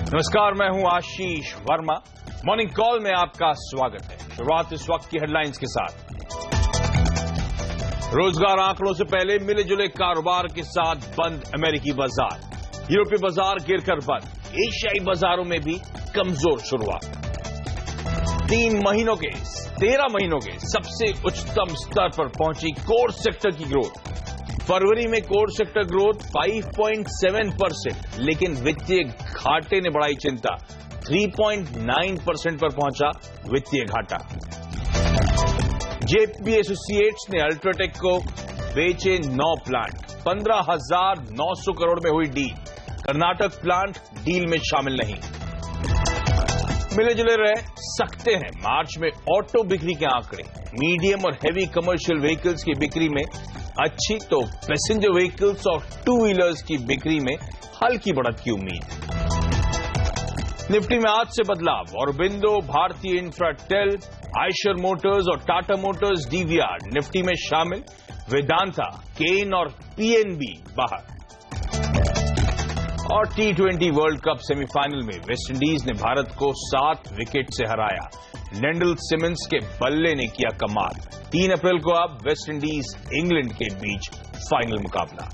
नमस्कार, मैं हूं आशीष वर्मा। मॉर्निंग कॉल में आपका स्वागत है। शुरुआत इस वक्त की हेडलाइंस के साथ। रोजगार आंकड़ों से पहले मिले जुले कारोबार के साथ बंद अमेरिकी बाजार, यूरोपीय बाजार गिरकर बंद, एशियाई बाजारों में भी कमजोर शुरुआत। 13 महीनों के सबसे उच्चतम स्तर पर पहुंची कोर सेक्टर की ग्रोथ। फरवरी में कोर सेक्टर ग्रोथ 5.7%, लेकिन वित्तीय घाटे ने बढ़ाई चिंता। 3.9% पर पहुंचा वित्तीय घाटा। जेपी एसोसिएट्स ने अल्ट्राटेक को बेचे 9 प्लांट, 15,900 करोड़ में हुई डील। कर्नाटक प्लांट डील में शामिल नहीं। मिले जुले रह सकते हैं मार्च में ऑटो बिक्री के आंकड़े। मीडियम और हेवी कमर्शियल व्हीकल्स की बिक्री में अच्छी, तो पैसेंजर व्हीकल्स और टू व्हीलर्स की बिक्री में हल्की बढ़त की उम्मीद। निफ्टी में आज से बदलाव। औरबिंदो, भारतीय इंफ्राटेल, आयशर मोटर्स और टाटा मोटर्स डीवीआर निफ्टी में शामिल। वेदांता, केन और पीएनबी बाहर। और टी20 वर्ल्ड कप सेमीफाइनल में वेस्टइंडीज ने भारत को 7 विकेट से हराया। लेंडल सिमंस के बल्ले ने किया कमाल। 3 अप्रैल को अब वेस्टइंडीज इंग्लैंड के बीच फाइनल मुकाबला।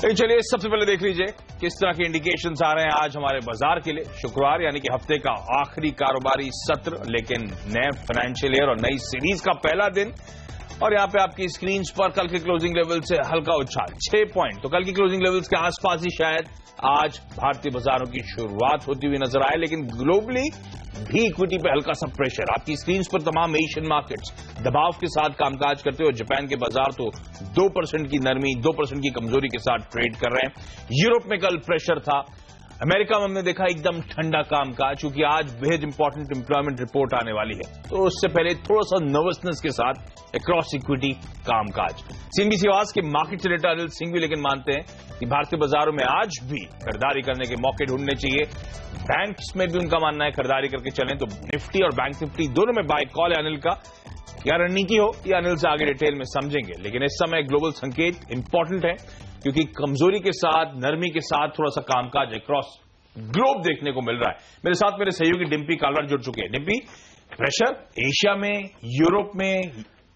चलिए सबसे पहले देख लीजिए किस तरह के इंडिकेशंस आ रहे हैं आज हमारे बाजार के लिए। शुक्रवार यानी कि हफ्ते का आखिरी कारोबारी सत्र, लेकिन नए फाइनेंशियल ईयर और नई सीरीज का पहला दिन। और यहां पे आपकी स्क्रीन पर कल के क्लोजिंग लेवल से हल्का उछाल, 6 पॉइंट। तो कल की क्लोजिंग लेवल्स के आसपास ही शायद आज भारतीय बाजारों की शुरुआत होती हुई नजर आए, लेकिन ग्लोबली भी इक्विटी पे हल्का सा प्रेशर। आपकी स्क्रीन पर तमाम एशियन मार्केट्स दबाव के साथ कामकाज करते हुए, जापान के बाजार तो 2% की नरमी, 2% की कमजोरी के साथ ट्रेड कर रहे हैं। यूरोप में कल प्रेशर था। अमेरिका में हमने देखा एकदम ठंडा कामकाज, क्योंकि आज बेहद इंपॉर्टेंट एम्प्लॉयमेंट रिपोर्ट आने वाली है, तो उससे पहले थोड़ा सा नर्वसनेस के साथ अक्रॉस इक्विटी कामकाज। सीएनबीसी आवाज के मार्केट एडिटर अनिल सिंह भी लेकिन मानते हैं कि भारतीय बाजारों में आज भी खरीदारी करने के मौके ढूंढने चाहिए। बैंक्स में भी उनका मानना है खरीदारी करके चलें, तो निफ्टी और बैंक निफ्टी दोनों में बाय कॉल है अनिल का। क्या रणनीति हो ये अनिल से आगे डिटेल में समझेंगे, लेकिन इस समय ग्लोबल संकेत इंपॉर्टेंट है, क्योंकि कमजोरी के साथ, नरमी के साथ थोड़ा सा कामकाज अक्रॉस ग्लोब देखने को मिल रहा है। मेरे साथ मेरे सहयोगी डिम्पी कालर जुड़ चुके हैं। डिम्पी, प्रेशर एशिया में, यूरोप में,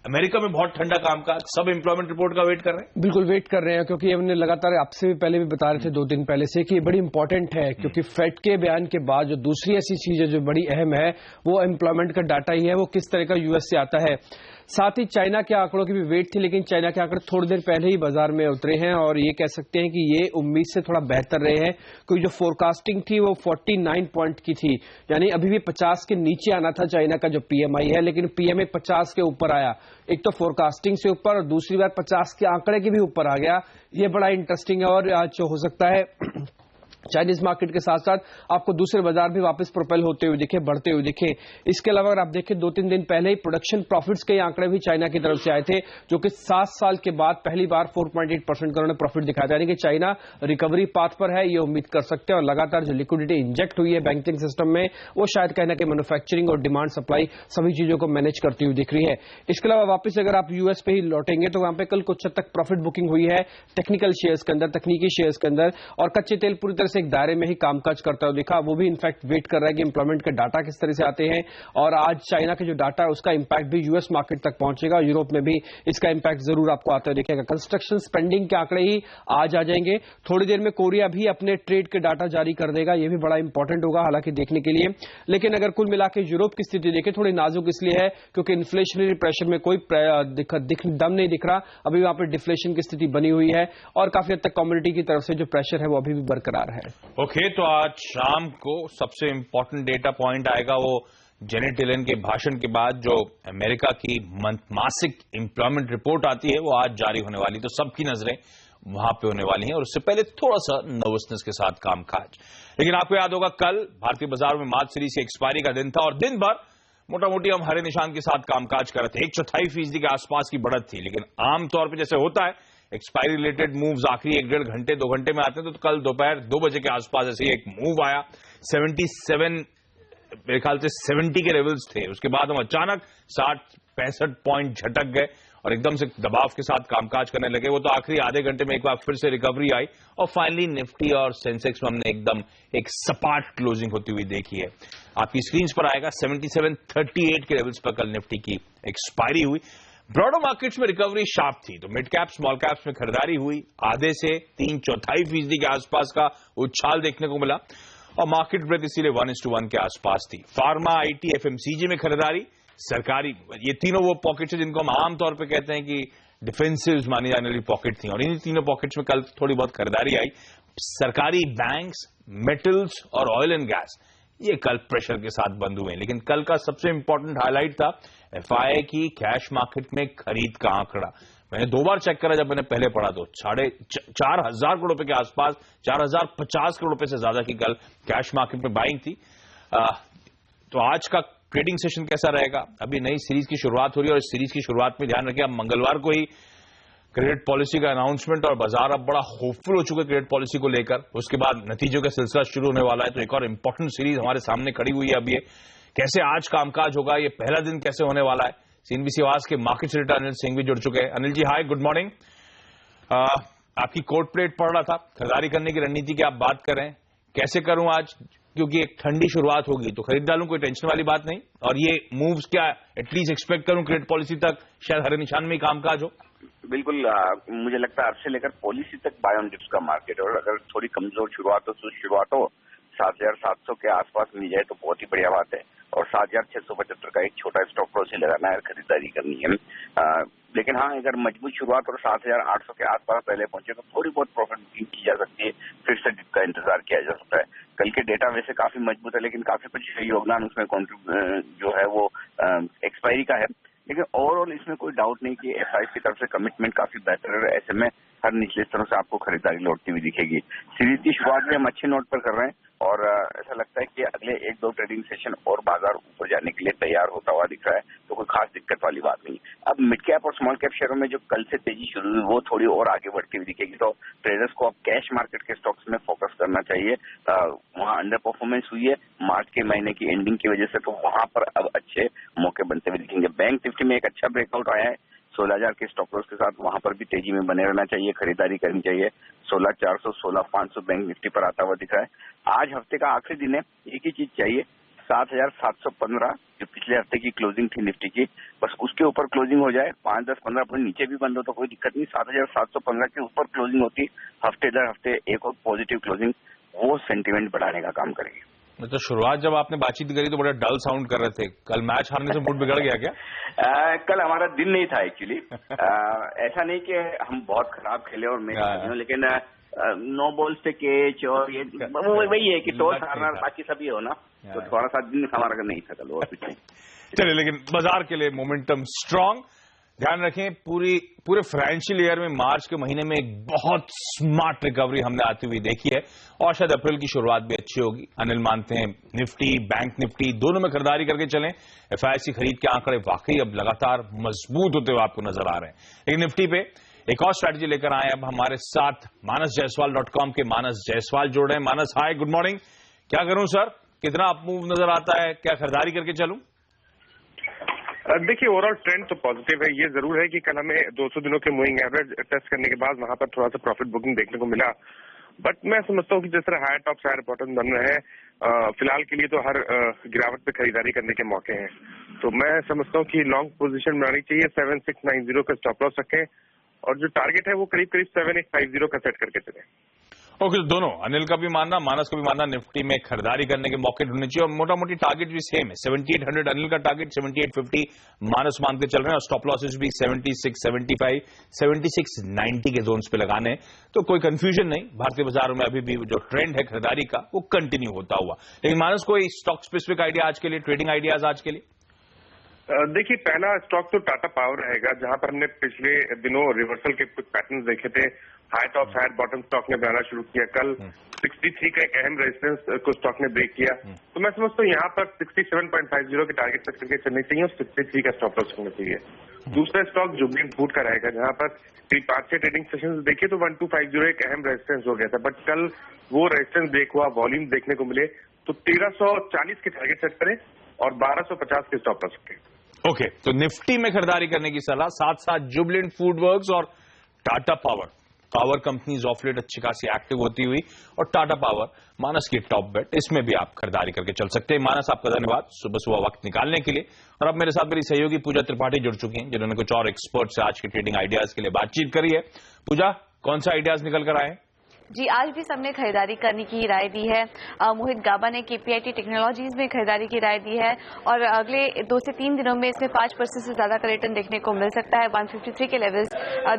अमेरिका में बहुत ठंडा कामकाज, सब एम्प्लॉयमेंट रिपोर्ट का वेट कर रहे हैं। बिल्कुल वेट कर रहे हैं, क्योंकि हमने लगातार आपसे भी पहले भी बता रहे थे 2 दिन पहले से कि ये बड़ी इंपॉर्टेंट है, क्योंकि फेड के बयान के बाद जो दूसरी ऐसी चीज है जो बड़ी अहम है, वो एम्प्लॉयमेंट का डाटा ही है, वो किस तरह का यूएस से आता है। साथ ही चाइना के आंकड़ों की भी वेट थी, लेकिन चाइना के आंकड़े थोड़ी देर पहले ही बाजार में उतरे हैं और ये कह सकते हैं कि ये उम्मीद से थोड़ा बेहतर रहे हैं, क्योंकि जो फोरकास्टिंग थी वो 49 पॉइंट की थी, यानी अभी भी 50 के नीचे आना था चाइना का जो पीएमआई है, लेकिन पीएमआई 50 के ऊपर आया। एक तो फोरकास्टिंग से ऊपर और दूसरी बार 50 के आंकड़े के भी ऊपर आ गया। ये बड़ा इंटरेस्टिंग है और आज जो हो सकता है चाइनीज मार्केट के साथ साथ आपको दूसरे बाजार भी वापस प्रोपेल होते हुए दिखे, बढ़ते हुए दिखे। इसके अलावा अगर आप देखें 2-3 दिन पहले ही प्रोडक्शन प्रॉफिट्स के आंकड़े भी चाइना की तरफ से आए थे, जो कि 7 साल के बाद पहली बार 4.8% का उन्होंने प्रॉफिट दिखाया था, यानी कि चाइना रिकवरी पाथ पर है, ये उम्मीद कर सकते हैं। और लगातार जो लिक्विडिटी इंजेक्ट हुई है बैंकिंग सिस्टम में, वो शायद कहीं ना कहीं मैन्युफैक्चरिंग और डिमांड सप्लाई सभी चीजों को मैनेज करती हुई दिख रही है। इसके अलावा वापस अगर आप यूएस पे ही लौटेंगे तो वहां पे कल कुछ हद तक प्रॉफिट बुकिंग हुई है टेक्निकल शेयर्स के अंदर, तकनीकी शेयर्स के अंदर, और कच्चे तेल पूरी तरह से एक दायरे में ही कामकाज करता हुआ दिखा। वो भी इनफैक्ट वेट कर रहा है कि एम्प्लॉयमेंट के डाटा किस तरह से आते हैं, और आज चाइना के जो डाटा है उसका इंपैक्ट भी यूएस मार्केट तक पहुंचेगा। यूरोप में भी इसका इंपैक्ट जरूर आपको आता हुआ दिखेगा। कंस्ट्रक्शन स्पेंडिंग के आंकड़े ही आज आ जाएंगे। थोड़ी देर में कोरिया भी अपने ट्रेड के डाटा जारी कर देगा, ये भी बड़ा इंपॉर्टेंट होगा हालांकि देखने के लिए। लेकिन अगर कुल मिला के यूरोप की स्थिति देखें, थोड़ी नाजुक इसलिए है क्योंकि इन्फ्लेशनरी प्रेशर में कोई दम नहीं दिख रहा, अभी वहां पर डिफ्लेशन की स्थिति बनी हुई है और काफी हद तक कम्युनिटी की तरफ से जो प्रेशर है वो अभी भी बरकरार है। ओके, तो आज शाम को सबसे इंपॉर्टेंट डेटा पॉइंट आएगा वो जेनेट येलेन के भाषण के बाद जो अमेरिका की मासिक एम्प्लॉयमेंट रिपोर्ट आती है, वो आज जारी होने वाली, तो सबकी नजरें वहां पे होने वाली हैं और उससे पहले थोड़ा सा नर्वसनेस के साथ कामकाज। लेकिन आपको याद होगा कल भारतीय बाजार में मार्च सीरीज की एक्सपायरी का दिन था और दिन भर मोटा मोटी हम हरे निशान के साथ कामकाज कर रहे थे। 1/4% के आसपास की बढ़त थी, लेकिन आमतौर पर जैसे होता है एक्सपायरी रिलेटेड मूव्स आखिरी 1-1.5 घंटे 2 घंटे में आते हैं, तो कल दोपहर 2 बजे के आसपास ऐसे ही एक मूव आया। 77 मेरे ख्याल से 70 के लेवल्स थे, उसके बाद हम अचानक 60-65 पॉइंट झटक गए और एकदम से दबाव के साथ कामकाज करने लगे। वो तो आखिरी आधे घंटे में एक बार फिर से रिकवरी आई और फाइनली निफ्टी और सेंसेक्स में हमने एकदम एक सपाट क्लोजिंग होती हुई देखी है। आपकी स्क्रीन पर आएगा 7738 के लेवल्स पर कल निफ्टी की एक्सपायरी हुई। ब्रॉडर मार्केट्स में रिकवरी शार्प थी, तो मिड कैप स्मॉल कैप्स में खरीदारी हुई। आधे से 3/4% के आसपास का उछाल देखने को मिला और मार्केट ब्रेथ इसीलिए 1:1 के आसपास थी। फार्मा, आईटी, एफएमसीजी में खरीदारी, सरकारी, ये तीनों वो पॉकेट्स हैं जिनको हम आमतौर पर कहते हैं कि डिफेंसिव मानी जाने वाली पॉकेट थी, और इन तीनों पॉकेट्स में कल थोड़ी बहुत खरीदारी आई। सरकारी बैंक्स, मेटल्स और ऑयल एंड गैस ये कल प्रेशर के साथ बंद हुए। लेकिन कल का सबसे इंपॉर्टेंट हाईलाइट था एफआईआई की कैश मार्केट में खरीद का आंकड़ा। मैंने 2 बार चेक करा, जब मैंने पहले पढ़ा तो 4,500 करोड़ रुपए के आसपास, 4,050 करोड़ रुपए से ज्यादा की कल कैश मार्केट में बाइंग थी। तो आज का ट्रेडिंग सेशन कैसा रहेगा? अभी नई सीरीज की शुरुआत हो रही है और इस सीरीज की शुरुआत में ध्यान रखिए, अब मंगलवार को ही क्रेडिट पॉलिसी का अनाउंसमेंट, और बाजार अब बड़ा होपफुल हो चुका है क्रेडिट पॉलिसी को लेकर। उसके बाद नतीजों का सिलसिला शुरू होने वाला है, तो एक और इंपॉर्टेंट सीरीज हमारे सामने खड़ी हुई है। अब ये कैसे आज कामकाज होगा, ये पहला दिन कैसे होने वाला है। सीएनबीसी आवाज के मार्केट एडिटर अनिल सिंह भी जुड़ चुके हैं। अनिल जी हाय, गुड मॉर्निंग। आपकी कोट प्लेट पढ़ रहा था, खरीदारी करने की रणनीति की आप बात कर रहे हैं, कैसे करूं आज, क्योंकि एक ठंडी शुरुआत होगी तो खरीद डालूं, कोई टेंशन वाली बात नहीं। और ये मूव्स क्या एटलीस्ट एक्सपेक्ट करूं क्रेडिट पॉलिसी तक, शायद हरे निशान में ही कामकाज हो? बिल्कुल, मुझे लगता है अब से लेकर पॉलिसी तक बाय ऑन डिप्स का मार्केट है, और अगर थोड़ी कमजोर शुरुआत हो तो शुरुआत हो 7,700 के आसपास मिल जाए तो बहुत ही बढ़िया बात है, और 7,675 का एक छोटा स्टॉप लॉस ही लगाना है, खरीदारी करनी है। लेकिन हाँ, अगर मजबूत शुरुआत और 7,800 के आसपास पहले पहुंचे तो थोड़ी बहुत प्रॉफिट बुकिंग की जा सकती है, फिर से डिप का इंतजार किया जा सकता है। कल के डेटा वैसे काफी मजबूत है, लेकिन काफी कुछ योगदान उसमें जो है वो एक्सपायरी का है। लेकिन ओवरऑल इसमें कोई डाउट नहीं कि एफआई की तरफ से कमिटमेंट काफी बेहतर है, ऐसे में हर निचले स्तरों से आपको खरीदारी लौटती हुई दिखेगी। सीरीज की शुरुआत भी हम अच्छे नोट पर कर रहे हैं, और ऐसा लगता है कि अगले 1-2 ट्रेडिंग सेशन और बाजार ऊपर जाने के लिए तैयार होता हुआ दिख रहा है, तो कोई खास दिक्कत वाली बात नहीं। अब मिड कैप और स्मॉल कैप शेयरों में जो कल से तेजी शुरू हुई वो थोड़ी और आगे बढ़ती हुई दिखेगी, तो ट्रेडर्स को अब कैश मार्केट के स्टॉक्स में फोकस करना चाहिए। वहां अंडर परफॉर्मेंस हुई है मार्च के महीने की एंडिंग की वजह से, तो वहां पर अब अच्छे मौके बनते हुए दिखेंगे। बैंक निफ्टी में एक अच्छा ब्रेकआउट आया है 16,000 के स्टॉप लॉस के साथ, वहां पर भी तेजी में बने रहना चाहिए, खरीदारी करनी चाहिए। 16,400, 16,500 बैंक निफ्टी पर आता हुआ दिख रहा है। आज हफ्ते का आखिरी दिन है, एक ही चीज चाहिए, 7,715 जो पिछले हफ्ते की क्लोजिंग थी निफ्टी की, बस उसके ऊपर क्लोजिंग हो जाए। 5-10-15 पॉइंट नीचे भी बंद हो तो कोई दिक्कत नहीं, 7,715 के ऊपर क्लोजिंग होती, हफ्ते दर हफ्ते एक और पॉजिटिव क्लोजिंग, वो सेंटीमेंट बढ़ाने का काम करेगी। तो शुरुआत जब आपने बातचीत करी तो बड़ा डल साउंड कर रहे थे, कल मैच हारने से मूड बिगड़ गया क्या? कल हमारा दिन नहीं था एक्चुअली। ऐसा नहीं कि हम बहुत खराब खेले और मैच, लेकिन 9 बॉल्स पे कैच, और ये वही है कि टॉस हारना, बाकी सब ये हो ना, तो थोड़ा सा दिन हमारा नहीं था कल, और कुछ नहीं। चलिए, लेकिन बाजार के लिए मोमेंटम स्ट्रांग। ध्यान रखें, पूरे फाइनेंशियल ईयर में मार्च के महीने में एक बहुत स्मार्ट रिकवरी हमने आती हुई देखी है, और शायद अप्रैल की शुरुआत भी अच्छी होगी। अनिल मानते हैं निफ्टी, बैंक निफ्टी दोनों में खरीदारी करके चलें। एफआईसी खरीद के आंकड़े वाकई अब लगातार मजबूत होते हुए आपको नजर आ रहे हैं। लेकिन निफ्टी पे एक और स्ट्रैटेजी लेकर आए अब हमारे साथ manasjaiswal.com के मानस जायसवाल जोड़ रहे हैं। मानस हाय, गुड मॉर्निंग। क्या करूं सर, कितना अप मूव नजर आता है, क्या खरीदारी करके चलूं? देखिए, ओवरऑल ट्रेंड तो पॉजिटिव है। ये जरूर है कि कल हमें 200 दिनों के मूविंग एवरेज टेस्ट करने के बाद वहां पर थोड़ा सा प्रॉफिट बुकिंग देखने को मिला, बट मैं समझता हूँ कि जिस तरह हायर टॉप हायर बॉटम बन रहे हैं, फिलहाल के लिए तो हर गिरावट पे खरीदारी करने के मौके हैं। तो मैं समझता हूँ कि लॉन्ग पोजीशन बनानी चाहिए, 7690 का स्टॉप लॉस रखें, और जो टारगेट है वो करीब करीब 7850 का सेट करके चले। ओके, तो दोनों अनिल का भी मानना, मानस का भी मानना, निफ्टी में खरीदारी करने के मौके ढूंढने चाहिए, और मोटा मोटी टारगेट भी सेम है। 7800 अनिल का टारगेट, 7850 मानस मान के चल रहे हैं, और स्टॉप लॉसेस भी 7675, 7690 के जोन्स पे लगाने। तो कोई कंफ्यूजन नहीं, भारतीय बाजारों में अभी भी जो ट्रेंड है खरीदारी का वो कंटिन्यू होता हुआ। लेकिन मानस, कोई स्टॉक स्पेसिफिक आइडिया आज के लिए, ट्रेडिंग आइडियाज आज के लिए? देखिए, पहला स्टॉक तो टाटा पावर रहेगा, जहां पर हमने पिछले दिनों रिवर्सल के कुछ पैटर्न्स देखे थे। High top higher bottom stock ने बनाना शुरू किया, कल 63 का एक अहम रेजिस्टेंस को स्टॉक ने ब्रेक किया, तो मैं समझता हूँ यहाँ पर 67.50 के टारगेट तक करके चलनी चाहिए, और 63 का स्टॉप लॉस होना चाहिए। दूसरा स्टॉक जुबलेंट फूड का रहेगा, जहां पर 5-6 ट्रेडिंग सेशन देखिए तो 1250 एक अहम रेजिस्टेंस हो गया था, बट कल वो रेजिस्टेंस ब्रेक हुआ, वॉल्यूम देखने को मिले, तो 1340 के टारगेट सेट करें और 1250 के स्टॉप लॉस रखें। ओके, तो निफ्टी में खरीदारी करने की सलाह, साथ साथ जुबिलेंट फूडवर्क्स और Tata power companies of late अच्छी खासी एक्टिव होती हुई, और टाटा पावर मानस की टॉप बेट, इसमें भी आप खरीदारी करके चल सकते हैं। मानस, आपका धन्यवाद सुबह सुबह वक्त निकालने के लिए। और अब मेरे साथ मेरी सहयोगी पूजा त्रिपाठी जुड़ चुकी हैं, जिन्होंने कुछ और एक्सपर्ट से आज की ट्रेडिंग आइडियाज के लिए बातचीत करी है। पूजा, कौन सा आइडियाज निकल कर आए? जी, आज भी सबने खरीदारी करने की राय दी है। मोहित गाबा ने केपीआईटी टेक्नोलॉजीज में खरीदारी की राय दी है और अगले 2 से 3 दिनों में इसमें 5% से ज्यादा का रिटर्न देखने को मिल सकता है। 153 के लेवल्स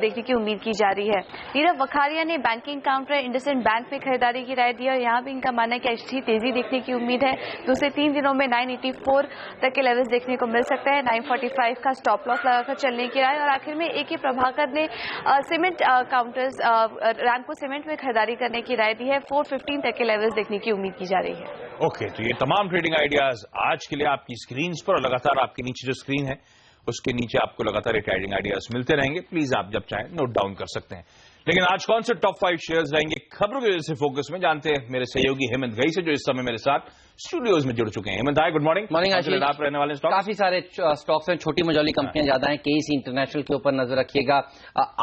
देखने की उम्मीद की जा रही है। नीरव वखारिया ने बैंकिंग काउंटर इंडसइंड बैंक में खरीदारी की राय दी है और यहाँ भी इनका मानना है कि अच्छी तेजी देखने की उम्मीद है। 2 से 3 दिनों में 984 तक के लेवल्स देखने को मिल सकता है। 945 का स्टॉप लॉस लगाकर चलने की राय। और आखिर में AK प्रभाकर ने सीमेंट काउंटर्स रैमको सीमेंट में खरीदारी करने की राय दी है। 415 तक के लेवल्स देखने की उम्मीद की जा रही है। ओके, तो ये तमाम ट्रेडिंग आइडियाज आज के लिए आपकी स्क्रीन पर, और लगातार आपके नीचे जो स्क्रीन है उसके नीचे आपको लगातार ये ट्रेडिंग आइडियाज मिलते रहेंगे। प्लीज आप जब चाहें नोट डाउन कर सकते हैं। लेकिन आज कौन से टॉप 5 शेयर्स रहेंगे खबरों की वजह से फोकस में, जानते हैं मेरे सहयोगी हेमंत घई से, जो इस समय मेरे साथ स्टूडियोज में जुड़ चुके हैं। हेमंत, हाय, गुड मॉर्निंग। मॉर्निंग आशीष। आप रहने वाले स्टॉक, काफी सारे स्टॉक्स हैं, छोटी मझोली कंपनियां ज्यादा हैं। केसी इंटरनेशनल के ऊपर नजर रखिएगा,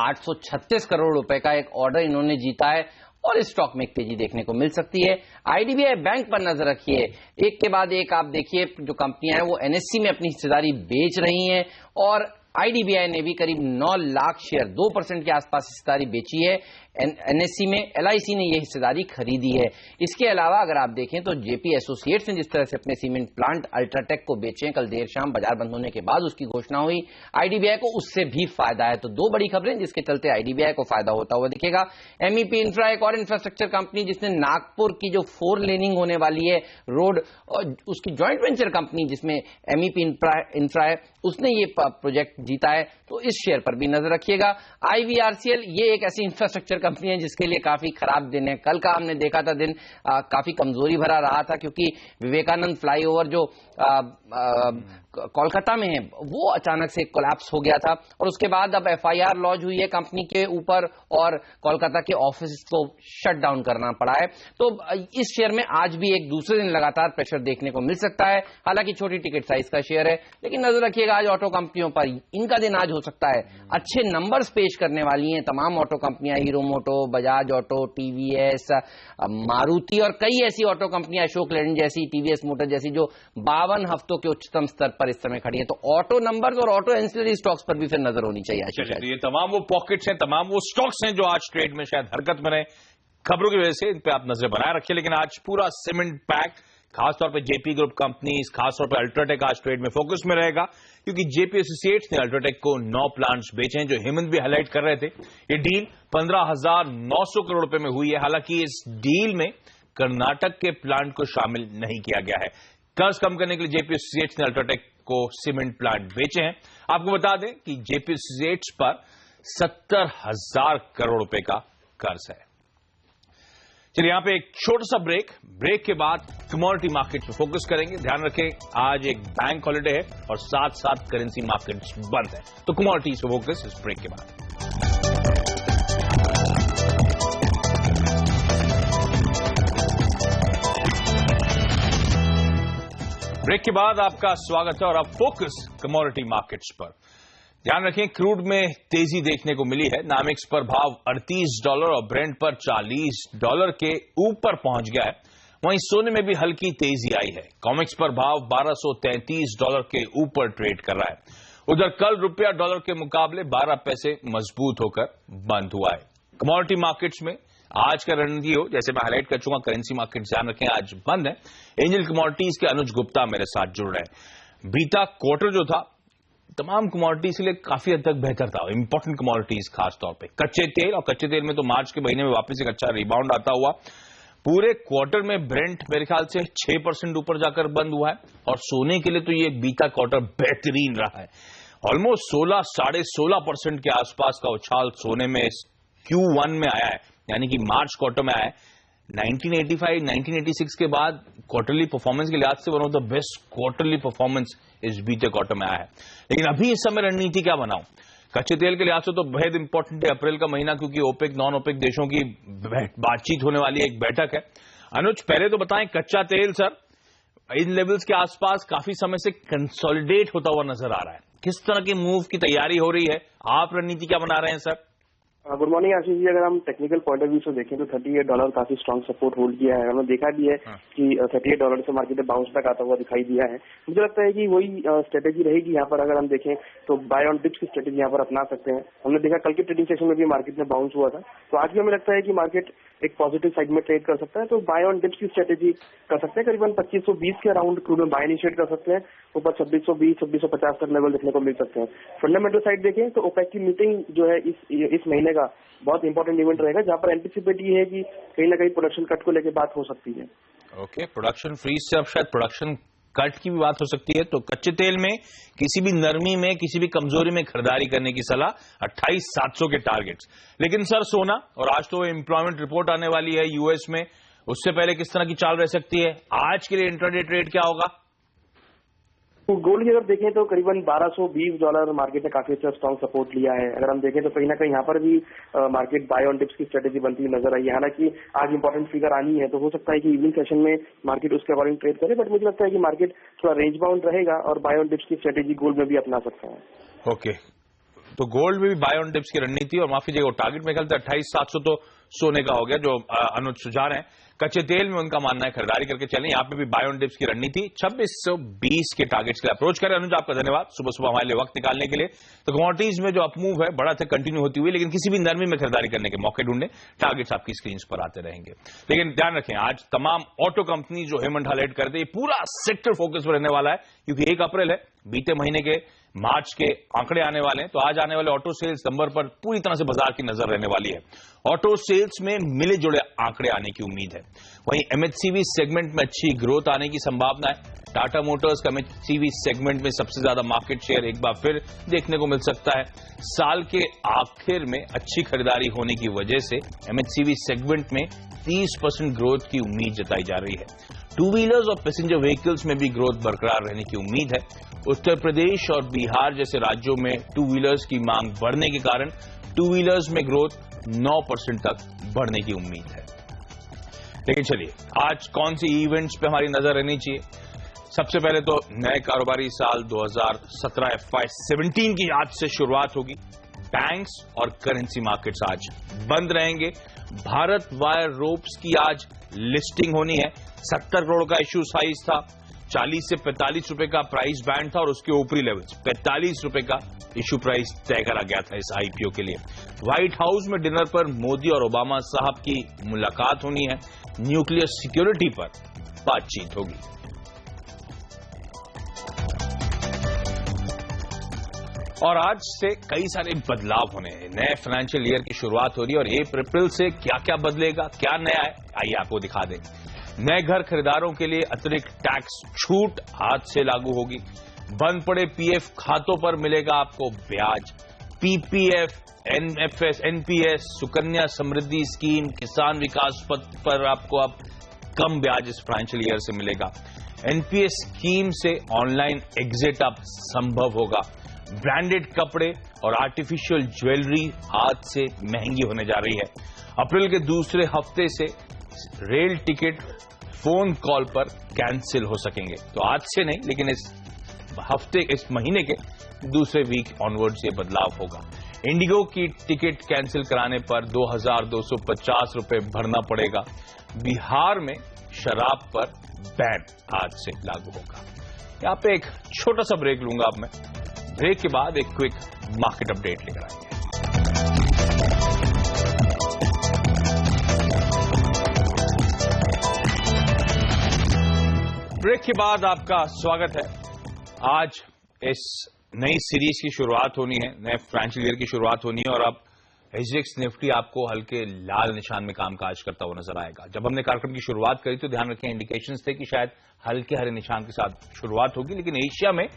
836 करोड़ रुपए का एक ऑर्डर इन्होंने जीता है और इस स्टॉक में एक तेजी देखने को मिल सकती है। आईडीबीआई बैंक पर नजर रखिए, एक के बाद एक आप देखिए जो कंपनियां हैं वो एनएससी में अपनी हिस्सेदारी बेच रही हैं और आईडीबीआई ने भी करीब 9 लाख शेयर 2% के आसपास हिस्सेदारी बेची है एनएससी में। एलआईसी ने यह हिस्सेदारी खरीदी है। इसके अलावा अगर आप देखें तो जेपी एसोसिएट्स ने जिस तरह से अपने सीमेंट प्लांट अल्ट्राटेक को बेचे, कल देर शाम बाजार बंद होने के बाद उसकी घोषणा हुई, आईडीबीआई को उससे भी फायदा है। तो 2 बड़ी खबरें जिसके चलते आईडीबीआई को फायदा होता हुआ दिखेगा। एमईपी इंफ्रा, एक और इंफ्रास्ट्रक्चर कंपनी जिसने नागपुर की जो 4 लेनिंग होने वाली है रोड, और उसकी ज्वाइंट वेंचर कंपनी जिसमें एमईपी इंफ्रा है, उसने ये प्रोजेक्ट जीता है, तो इस शेयर पर भी नजर रखिएगा। आईवीआरसीएल, ये एक ऐसी इंफ्रास्ट्रक्चर कंपनी है जिसके लिए काफी खराब दिन है। कल का हमने देखा था दिन काफी कमजोरी भरा रहा था, क्योंकि विवेकानंद फ्लाईओवर जो कोलकाता में है वो अचानक से कोलैप्स हो गया था और उसके बाद अब एफआईआर लॉन्च हुई है कंपनी के ऊपर और कोलकाता के ऑफिस को शट डाउन करना पड़ा है। तो इस शेयर में आज भी एक दूसरे दिन लगातार प्रेशर देखने को मिल सकता है। हालांकि छोटी टिकट साइज का शेयर है, लेकिन नजर रखिएगा आज ऑटो कंपनियों पर इनका दिन आज हो सकता है। अच्छे नंबर्स पेश करने वाली हैं तमाम ऑटो कंपनियां, हीरो मोटो, बजाज ऑटो, टीवीएस, मारुति और कई ऐसी ऑटो कंपनियां, अशोक लेलैंड जैसी, टीवीएस मोटर जैसी, जो 52 हफ्तों के उच्चतम स्तर पर इस समय खड़ी है। तो ऑटो नंबर्स और ऑटो एंसिलरी स्टॉक्स पर भी फिर नजर होनी चाहिए। तो ये तमाम वो पॉकेट्स हैं, तमाम वो स्टॉक्स हैं जो आज ट्रेड में शायद हरकत में रहे, खबरों की वजह से इन पे आप नजर बनाए रखिए। लेकिन आज पूरा सीमेंट पैक, खासतौर पे जेपी ग्रुप कंपनीज, खासतौर पे अल्ट्राटेक आज ट्रेड में फोकस में रहेगा, क्योंकि जेपी एसोसिएट्स ने अल्ट्राटेक को 9 प्लांट्स बेचे हैं, जो हेमंत भी हाईलाइट कर रहे थे। ये डील 15,900 करोड़ रुपए में हुई है। हालांकि इस डील में कर्नाटक के प्लांट को शामिल नहीं किया गया है। कर्ज कम करने के लिए जेपी एसोसिएट्स ने अल्ट्राटेक को सीमेंट प्लांट बेचे हैं। आपको बता दें कि जेपी एसोसिएट्स पर 70,000 करोड़ रुपए का कर्ज है। चलिए यहां पे एक छोटा सा ब्रेक के बाद कमोडिटी मार्केट पे फोकस करेंगे। ध्यान रखें आज एक बैंक हॉलिडे है और साथ साथ करेंसी मार्केट्स बंद है, तो कमोडिटीज पे फोकस इस ब्रेक के बाद। ब्रेक के बाद आपका स्वागत है और अब फोकस कमोडिटी मार्केट्स पर। ध्यान रखें क्रूड में तेजी देखने को मिली है। नामिक्स पर भाव $38 और ब्रेंट पर $40 के ऊपर पहुंच गया है। वहीं सोने में भी हल्की तेजी आई है। कॉमेक्स पर भाव $1233 के ऊपर ट्रेड कर रहा है। उधर कल रुपया डॉलर के मुकाबले 12 पैसे मजबूत होकर बंद हुआ है। कमोडिटी मार्केट्स में आज का रणनीति हो, जैसे मैं हाईलाइट कर चुका, करेंसी मार्केट ध्यान रखें आज बंद है। एंजल कमोडिटीज के अनुज गुप्ता मेरे साथ जुड़ रहे हैं। बीता क्वार्टर जो था तमाम कमोडिटीज के लिए काफी हद तक बेहतर था। इंपॉर्टेंट कमोडिटीज खासतौर पे कच्चे तेल, और कच्चे तेल में तो मार्च के महीने में वापस एक अच्छा रिबाउंड आता हुआ। पूरे क्वार्टर में ब्रेंट मेरे ख्याल से 6% ऊपर जाकर बंद हुआ है और सोने के लिए तो ये बीता क्वार्टर बेहतरीन रहा है। ऑलमोस्ट 16, 16.5% के आसपास का उछाल सोने में Q1 में आया है, यानी कि मार्च क्वार्टर में आया है। 1985, 1986 के बाद क्वार्टरली परफॉर्मेंस के लिहाज से one of the best quarterly performance इस बीते क्वार्टर में आया है। लेकिन अभी इस समय रणनीति क्या बनाऊं? कच्चे तेल के लिहाज से तो बेहद इंपॉर्टेंट है अप्रैल का महीना, क्योंकि ओपेक नॉन ओपेक देशों की बातचीत होने वाली एक बैठक है। अनुज, पहले तो बताएं कच्चा तेल सर इन लेवल्स के आसपास काफी समय से कंसोलिडेट होता हुआ नजर आ रहा है। किस तरह के मूव की तैयारी हो रही है, आप रणनीति क्या बना रहे हैं sir? Good morning Ashish ji. अगर हम टेक्निकल पॉइंट ऑफ व्यू से देखें तो $38 काफी स्ट्रांग सपोर्ट होल्ड किया है। हमने देखा भी है कि $38 से मार्केट में बाउंस बैक आता हुआ दिखाई दिया है। मुझे लगता है कि वही स्ट्रेटेजी रहेगी यहाँ पर। अगर हम देखें तो बाय ऑन डिप्स की स्ट्रेटेजी यहाँ पर अपना सकते हैं। हमने देखा कल के ट्रेडिंग सेशन में भी मार्केट में बाउंस हुआ था, तो आज भी हमें लगता है कि मार्केट एक पॉजिटिव साइड में ट्रेड कर सकता है। तो बाय ऑन डिप्स की स्ट्रेटेजी कर सकते हैं। करीबन 2520 के अराउंड क्रूड में बाय इनिशिएट कर सकते हैं। ऊपर 2620, 2650 तक लेवल देखने को मिल सकते हैं। फंडामेंटल साइड देखें तो ओपेक की मीटिंग जो है इस महीने का बहुत इंपॉर्टेंट इवेंट रहेगा, जहां पर एंटिसिपेट ये है कि कहीं ना कहीं प्रोडक्शन कट को लेकर बात हो सकती है। ओके, प्रोडक्शन फ्रीज से अब शायद प्रोडक्शन कट की भी बात हो सकती है। तो कच्चे तेल में किसी भी नरमी में, किसी भी कमजोरी में खरीदारी करने की सलाह, 28,700 के टारगेट्स। लेकिन सर सोना, और आज तो एम्प्लॉयमेंट रिपोर्ट आने वाली है यूएस में, उससे पहले किस तरह की चाल रह सकती है? आज के लिए इंट्राडे ट्रेड क्या होगा? गोल्ड की अगर देखें तो करीबन $1220 मार्केट ने काफी अच्छा स्ट्रॉन्ग सपोर्ट लिया है। अगर हम देखें तो कहीं ना कहीं यहाँ पर भी मार्केट बाय ऑन डिप्स की स्ट्रेटेजी बनती हुई नजर आई है। हालांकि आज इंपॉर्टेंट फिगर आनी है, तो हो सकता है कि इवनिंग सेशन में मार्केट उसके अकॉर्डिंग ट्रेड करे, बट मुझे लगता है कि मार्केट थोड़ा रेंज बाउंड रहेगा और बाय ऑन डिप्स की स्ट्रेटेजी गोल्ड में भी अपना सकता है। ओके, तो गोल्ड में भी बाय ऑन डिप्स की रणनीति, और माफी कीजिएगा टारगेट में खेलते 28,700 तो सोने का हो गया जो अनुज सुझा रहे हैं। कच्चे तेल में उनका मानना है खरीदारी करके चलें। यहाँ पे भी बाय ऑन डिप्स की रणनीति 2620 के टारगेट्स के लिए अप्रोच करें। अनुज, आपका धन्यवाद सुबह सुबह हमारे लिए वक्त निकालने के लिए। तो कमोडिटीज में जो अपमूव है बड़ा था, कंटिन्यू होती हुई, लेकिन किसी भी नरमी में खरीदारी करने के मौके ढूंढने, टारगेट्स आपकी स्क्रीन पर आते रहेंगे। लेकिन ध्यान रखें, आज तमाम ऑटो कंपनी जो हेमंत हाईलाइट करते, ये पूरा सेक्टर फोकस पर रहने वाला है, क्योंकि 1 अप्रैल है। बीते महीने के मार्च के आंकड़े आने वाले हैं, तो आज आने वाले ऑटो सेल्स नंबर पर पूरी तरह से बाजार की नजर रहने वाली है। ऑटो सेल्स में मिले जुले आंकड़े आने की उम्मीद है। वहीं एमएचसीवी सेगमेंट में अच्छी ग्रोथ आने की संभावना है। टाटा मोटर्स का एमएचसीवी सेगमेंट में सबसे ज्यादा मार्केट शेयर एक बार फिर देखने को मिल सकता है। साल के आखिर में अच्छी खरीदारी होने की वजह से एमएचसीवी सेगमेंट में 30% ग्रोथ की उम्मीद जताई जा रही है। टू व्हीलर्स और पैसेंजर व्हीकल्स में भी ग्रोथ बरकरार रहने की उम्मीद है। उत्तर प्रदेश और बिहार जैसे राज्यों में टू व्हीलर्स की मांग बढ़ने के कारण टू व्हीलर्स में ग्रोथ 9% तक बढ़ने की उम्मीद है। लेकिन चलिए, आज कौन सी इवेंट्स पे हमारी नजर रहनी चाहिए? सबसे पहले तो नए कारोबारी साल 2017 FY17 की आज से शुरुआत होगी। बैंक्स और करेंसी मार्केट्स आज बंद रहेंगे। भारत वायर रोप्स की आज लिस्टिंग होनी है। 70 करोड़ का इश्यू साइज था, 40 से 45 रुपए का प्राइस बैंड था, और उसके ऊपरी लेवल्स 45 रुपए का इश्यू प्राइस तय करा गया था इस आईपीओ के लिए। व्हाइट हाउस में डिनर पर मोदी और ओबामा साहब की मुलाकात होनी है। न्यूक्लियर सिक्योरिटी पर बातचीत होगी। और आज से कई सारे बदलाव होने हैं। नए फाइनेंशियल ईयर की शुरुआत हो रही है, और अप्रैल से क्या क्या बदलेगा, क्या नया है, आइए आपको दिखा दें। नए घर खरीदारों के लिए अतिरिक्त टैक्स छूट आज से लागू होगी। बंद पड़े पीएफ खातों पर मिलेगा आपको ब्याज। PPF, NFS, NPS, Sukanya Samriddhi scheme, किसान विकास पत्र पर आपको अब कम ब्याज इस फाइनेंशियल ईयर से मिलेगा। एनपीएस स्कीम से ऑनलाइन एग्जिट अब संभव होगा। ब्रांडेड कपड़े और आर्टिफिशियल ज्वेलरी आज से महंगी होने जा रही है। अप्रैल के दूसरे हफ्ते से रेल टिकट फोन कॉल पर कैंसिल हो सकेंगे। तो आज से नहीं, लेकिन इस महीने के दूसरे वीक ऑनवर्ड्स ये बदलाव होगा। इंडिगो की टिकट कैंसिल कराने पर 2,250 रुपए भरना पड़ेगा। बिहार में शराब पर बैन आज से लागू होगा। यहां पे एक छोटा सा ब्रेक लूंगा अब मैं। ब्रेक के बाद एक क्विक मार्केट अपडेट लेकर आएंगे। ब्रेक के बाद आपका स्वागत है। आज इस नई सीरीज की शुरुआत होनी है, नए फाइनेंशियल ईयर की शुरुआत होनी है, और अब एसजीएक्स निफ्टी आपको हल्के लाल निशान में कामकाज करता हुआ नजर आएगा। जब हमने कार्यक्रम की शुरुआत करी तो ध्यान रखें, इंडिकेशंस थे कि शायद हल्के हरे निशान के साथ शुरुआत होगी, लेकिन एशिया में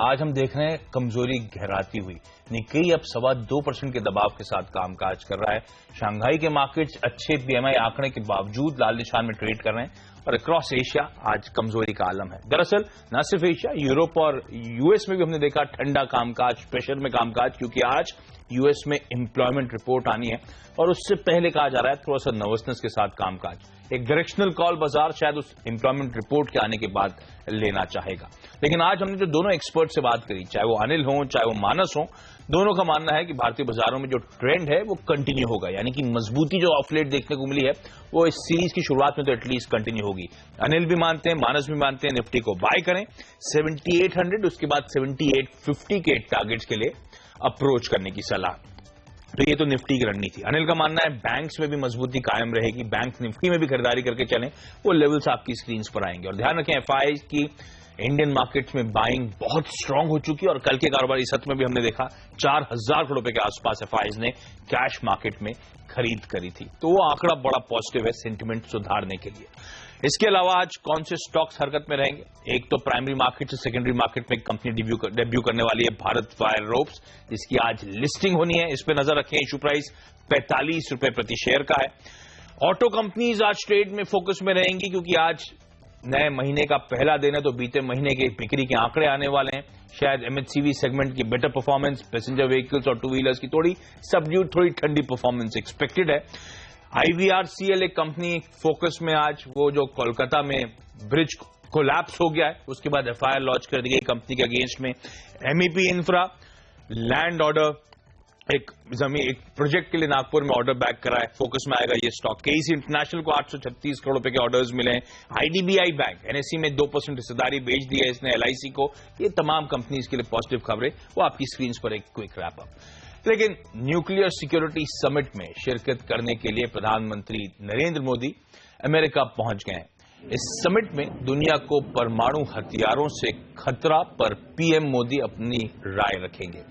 आज हम देख रहे हैं कमजोरी गहराती हुई। निक्केई अब 2.25% के दबाव के साथ कामकाज कर रहा है। शंघाई के मार्केट्स अच्छे पीएमआई आंकड़े के बावजूद लाल निशान में ट्रेड कर रहे हैं, और अक्रॉस एशिया आज कमजोरी का आलम है। दरअसल न सिर्फ एशिया, यूरोप और यूएस में भी हमने देखा ठंडा कामकाज, प्रेशर में कामकाज, क्योंकि आज यूएस में एम्प्लॉयमेंट रिपोर्ट आनी है, और उससे पहले कहा जा रहा है थोड़ा सा नर्वसनेस के साथ कामकाज। एक डायरेक्शनल कॉल बाजार शायद उस एम्प्लॉयमेंट रिपोर्ट के आने के बाद लेना चाहेगा। लेकिन आज हमने जो दोनों एक्सपर्ट से बात करी, चाहे वो अनिल हो चाहे वो मानस हो, दोनों का मानना है कि भारतीय बाजारों में जो ट्रेंड है वो कंटिन्यू होगा, यानी कि मजबूती जो ऑफ लेट देखने को मिली है वो इस सीरीज की शुरुआत में तो एटलीस्ट कंटिन्यू होगी। अनिल भी मानते हैं, मानस भी मानते हैं निफ्टी को बाय करें 7800, उसके बाद 7850 के टारगेट्स के लिए अप्रोच करने की सलाह। तो ये तो निफ्टी की रणनीति। अनिल का मानना है बैंक्स में भी मजबूती कायम रहेगी, बैंक निफ्टी में भी खरीदारी करके चलें, वो लेवल्स आपकी स्क्रीन पर आएंगे। और ध्यान रखें एफआई की इंडियन मार्केट्स में बाइंग बहुत स्ट्रांग हो चुकी है और कल के कारोबारी सत्र में भी हमने देखा 4000 करोड़ रुपए के आसपास एफआईज ने कैश मार्केट में खरीद करी थी। तो वो आंकड़ा बड़ा पॉजिटिव है सेंटिमेंट सुधारने के लिए। इसके अलावा आज कौन से स्टॉक्स हरकत में रहेंगे? एक तो प्राइमरी मार्केट से सेकेंडरी मार्केट में कंपनी डेब्यू करने वाली है भारत वायर रोप्स, जिसकी आज लिस्टिंग होनी है। इस पर नजर रखें। इशू प्राइस 45 रुपए प्रति शेयर का है। ऑटो कंपनीज आज ट्रेड में फोकस में रहेंगी क्योंकि आज नए महीने का पहला दिन है, तो बीते महीने के बिक्री के आंकड़े आने वाले हैं। शायद एमएचसीवी सेगमेंट की बेटर परफॉर्मेंस, पैसेंजर व्हीकल्स और टू व्हीलर्स की थोड़ी सबड्यूड, थोड़ी ठंडी परफॉर्मेंस एक्सपेक्टेड है। IVRCL एक कंपनी फोकस में आज, वो जो कोलकाता में ब्रिज कोलैप्स हो गया है, उसके बाद एफआईआर लॉन्च कर दी गई कंपनी के अगेंस्ट में। MEP इंफ्रा लैंड ऑर्डर, एक प्रोजेक्ट के लिए नागपुर में ऑर्डर बैक करा है, फोकस में आएगा ये स्टॉक। केसी इंटरनेशनल को 836 करोड़ रुपए के ऑर्डर्स मिले हैं। IDBI बैंक NSE में 2% हिस्सेदारी बेच दी है इसने LIC को। ये तमाम कंपनीज के लिए पॉजिटिव खबरें, वो आपकी स्क्रीन पर एक क्विक रैप अप। लेकिन न्यूक्लियर सिक्योरिटी समिट में शिरकत करने के लिए प्रधानमंत्री नरेंद्र मोदी अमेरिका पहुंच गए हैं। इस समिट में दुनिया को परमाणु हथियारों से खतरा पर पीएम मोदी अपनी राय रखेंगे।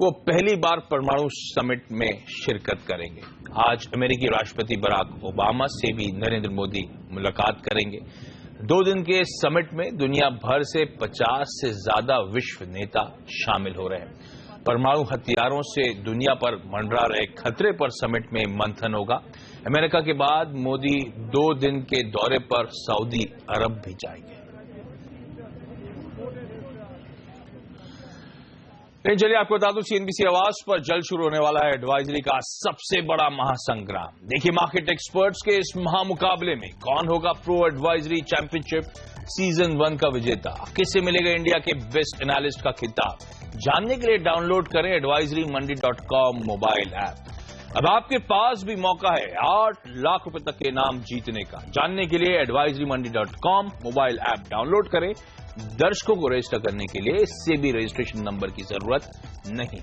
वो पहली बार परमाणु समिट में शिरकत करेंगे। आज अमेरिकी राष्ट्रपति बराक ओबामा से भी नरेंद्र मोदी मुलाकात करेंगे। 2 दिन के समिट में दुनिया भर से 50 से ज्यादा विश्व नेता शामिल हो रहे हैं। परमाणु हथियारों से दुनिया पर मंडरा रहे खतरे पर समिट में मंथन होगा। अमेरिका के बाद मोदी 2 दिन के दौरे पर सऊदी अरब भी जाएंगे। चलिए आपको बता दूं, CNBC आवाज पर जल्द शुरू होने वाला है एडवाइजरी का सबसे बड़ा महासंग्राम। देखिए मार्केट एक्सपर्ट्स के इस महामुकाबले में कौन होगा प्रो एडवाइजरी चैंपियनशिप सीजन 1 का विजेता, किससे मिलेगा इंडिया के बेस्ट एनालिस्ट का खिताब। जानने के लिए डाउनलोड करें advisorymonday.com मोबाइल ऐप। अब आपके पास भी मौका है 8 लाख रुपए तक के इनाम जीतने का। जानने के लिए advisorymonday.com मोबाइल ऐप डाउनलोड करें। दर्शकों को रजिस्टर करने के लिए इससे भी रजिस्ट्रेशन नंबर की जरूरत नहीं।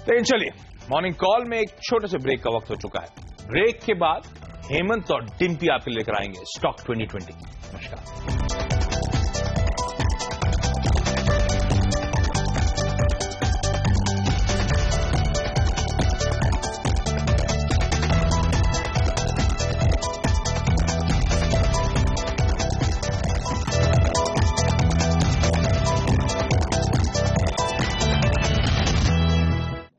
लेकिन चलिए मॉर्निंग कॉल में एक छोटे से ब्रेक का वक्त हो चुका है। ब्रेक के बाद हेमंत और डिम्पी आपके लेकर आएंगे स्टॉक 2020। नमस्कार।